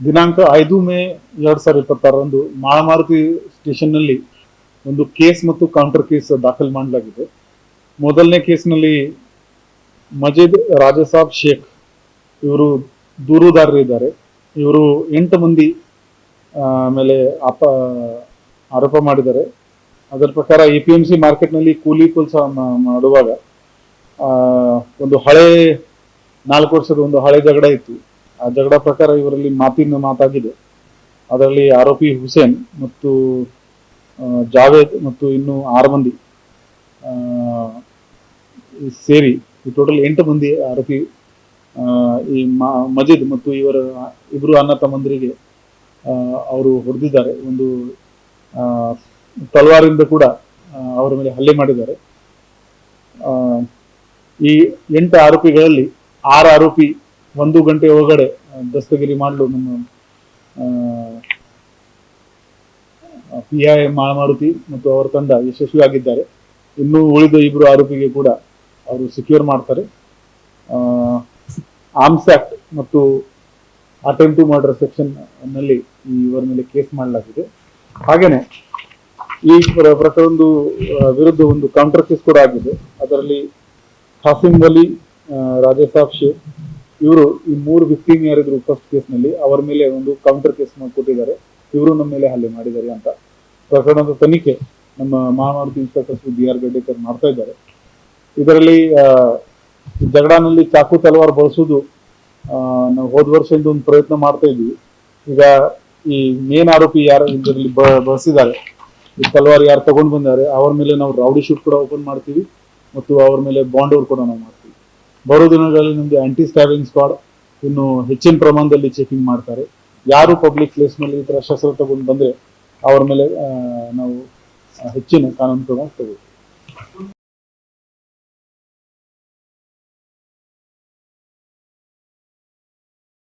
ದಿನಾಂಕ 5 ಮೇ 2026ರಂದು ಮಹಾಮಾರುತಿ ಸ್ಟೇಷನ್ನಲ್ಲಿ ಒಂದು ಕೇಸ್ ಮತ್ತು ಕೌಂಟರ್ ಕೇಸ್ ದಾಖಲು ಮಾಡಲಾಗಿದೆ. ಮೊದಲನೇ ಕೇಸ್ನಲ್ಲಿ ಮಜೀದ್ ರಾಜಾಸಾಬ್ ಶೇಖ್ ಇವರು ದೂರುದಾರರಿದ್ದಾರೆ. ಇವರು 8 ಮಂದಿ ಮೇಲೆ ಆರೋಪ ಮಾಡಿದ್ದಾರೆ. ಅದರ ಪ್ರಕಾರ APMC ಮಾರ್ಕೆಟ್ನಲ್ಲಿ ಕೂಲಿ ಕೆಲಸ ಮಾಡುವಾಗ ಒಂದು ಹಳೆ 4 ವರ್ಷದ ಒಂದು ಹಳೆ ಜಗಳ ಇತ್ತು. ಆ ಜಗಳ ಪ್ರಕಾರ ಇವರಲ್ಲಿ ಮಾತಾಗಿದೆ. ಅದರಲ್ಲಿ ಆರೋಪಿ ಹುಸೇನ್ ಮತ್ತು ಜಾವೇದ್ ಮತ್ತು ಇನ್ನು 6 ಮಂದಿ ಸೇರಿ ಟೋಟಲ್ 8 ಮಂದಿ ಆರೋಪಿ ಈ ಮಜೀದ್ ಮತ್ತು ಇವರ ಇಬ್ರು ಅಣ್ಣ ತಮ್ಮಂದರಿಗೆ ಅವರು ಹೊಡೆದಿದ್ದಾರೆ. ಒಂದು ತಲವಾರಿಂದ ಕೂಡ ಅವರ ಮೇಲೆ ಹಲ್ಲೆ ಮಾಡಿದ್ದಾರೆ. ಈ 8 ಆರೋಪಿಗಳಲ್ಲಿ 6 ಆರೋಪಿ 1 ಗಂಟೆ ಒಳಗಡೆ ದಸ್ತಗಿರಿ ಮಾಡಲು ನಮ್ಮ PI ಮಾರುತಿ ಮತ್ತು ಅವರ ತಂಡ ಯಶಸ್ವಿಯಾಗಿದ್ದಾರೆ. ಇನ್ನು ಉಳಿದ 2 ಆರೋಪಿಗೆ ಕೂಡ ಅವರು ಸೆಕ್ಯೂರ್ ಮಾಡ್ತಾರೆ. ಆರ್ಮ್ಸ್ ಆಕ್ಟ್ ಮತ್ತು ಅಟೆಂಪ್ಟ್ ಟು ಮರ್ಡರ್ ಸೆಕ್ಷನ್ ನಲ್ಲಿ ಇವರ ಮೇಲೆ ಕೇಸ್ ಮಾಡಲಾಗಿದೆ. ಹಾಗೇನೆ ಈ ಪ್ರಕರಣದ ವಿರುದ್ಧ ಒಂದು ಕೌಂಟರ್ ಕೇಸ್ ಕೂಡ ಆಗಿದೆ. ಅದರಲ್ಲಿ ಹಾಸಿಂ ವಲಿ, ರಾಜಾಸಾಬ್ ಶೇಖ್ ಇವರು ಈ 3 ವಿಕ್ಟಿಮ್ ಯಾರಿದ್ರು ಫಸ್ಟ್ ಕೇಸ್ನಲ್ಲಿ ಅವರ ಮೇಲೆ ಒಂದು ಕೌಂಟರ್ ಕೇಸ್ ಕೊಟ್ಟಿದ್ದಾರೆ. ಇವರು ನಮ್ಮ ಮೇಲೆ ಹಲ್ಲೆ ಮಾಡಿದ್ದಾರೆ ಅಂತ ಪ್ರಕರಣದ ತನಿಖೆ ನಮ್ಮ ಮಹಾಮಾರುತಿ ಇನ್ಸ್ಪೆಕ್ಟರ್ BR ಗಡ್ಡೇಕರ್ ಮಾಡ್ತಾ ಇದ್ದಾರೆ. ಇದರಲ್ಲಿ ಜಗಳನಲ್ಲಿ ಚಾಕು ತಲವಾರ್ ಬಳಸುವುದು ನಾವು ಹೋದ ವರ್ಷದಿಂದ ಒಂದು ಪ್ರಯತ್ನ ಮಾಡ್ತಾ ಇದ್ವಿ. ಈಗ ಈ ಮೇನ್ ಆರೋಪಿ ಯಾರು ಇದರಲ್ಲಿ ಬಳಸಿದ್ದಾರೆ, ಈ ತಲವಾರ್ ಯಾರು ತಗೊಂಡು ಬಂದಾರೆ ಅವರ ಮೇಲೆ ನಾವು ರೌಡಿ ಶೂಟ್ ಕೂಡ ಓಪನ್ ಮಾಡ್ತೀವಿ ಮತ್ತು ಅವ್ರ ಮೇಲೆ ಬಾಂಡ್ ಓವರ್ ಕೂಡ ನಾವು ಮಾಡ್ತೀವಿ. ಬರೋ ದಿನಗಳಲ್ಲಿ ನಮ್ದು ಆಂಟಿ ಸ್ಟ್ಯಾಬಿಂಗ್ ಸ್ಕ್ವಾಡ್ ಇನ್ನು ಹೆಚ್ಚಿನ ಪ್ರಮಾಣದಲ್ಲಿ ಚೆಕಿಂಗ್ ಮಾಡ್ತಾರೆ. ಯಾರು ಪಬ್ಲಿಕ್ ಪ್ಲೇಸ್ ನಲ್ಲಿ ಈ ತರ ಶಸ್ತ್ರ ತಗೊಂಡು ಬಂದ್ರೆ ಅವ್ರ ಮೇಲೆ ನಾವು ಹೆಚ್ಚಿನ ಕಾನೂನು ಕ್ರಮ ತಗೋತೀವಿ.